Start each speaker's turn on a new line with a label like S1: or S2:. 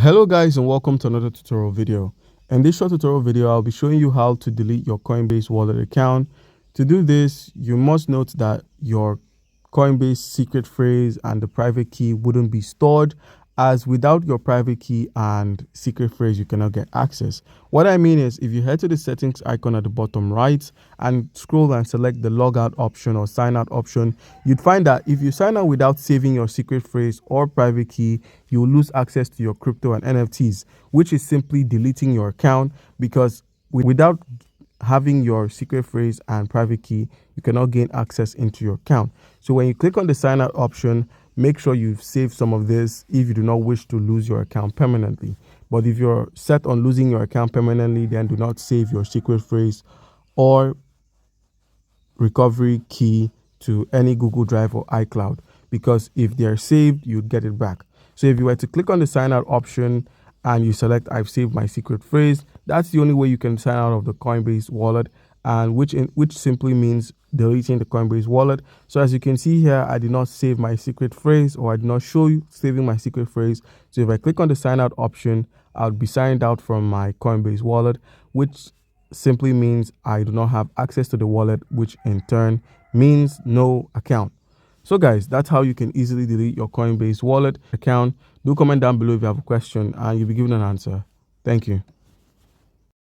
S1: Hello guys, and welcome to another tutorial video. In this short tutorial video, I'll be showing you how to delete your Coinbase wallet account. To do this, you must note that your Coinbase secret phrase and the private key wouldn't be stored, as without your private key and secret phrase you cannot get access. What I mean is, if you head to the settings icon at the bottom right and scroll and select the logout option or sign out option, you'd find that if you sign out without saving your secret phrase or private key, you will lose access to your crypto and NFTs, which is simply deleting your account, because without having your secret phrase and private key, you cannot gain access into your account. So when you click on the sign out option, make sure you've saved some of this if you do not wish to lose your account permanently. But if you're set on losing your account permanently, then do not save your secret phrase or recovery key to any Google Drive or iCloud, because if they're saved, you'd get it back. So if you were to click on the sign out option and you select I've saved my secret phrase, that's the only way you can sign out of the Coinbase wallet, and which simply means deleting the Coinbase wallet. So as you can see here, I did not save my secret phrase, or I did not show you saving my secret phrase. So if I click on the sign out option, I'll be signed out from my Coinbase wallet, which simply means I do not have access to the wallet, which in turn means no account. So guys, that's how you can easily delete your Coinbase wallet account. Do comment down below if you have a question and you'll be given an answer. Thank you.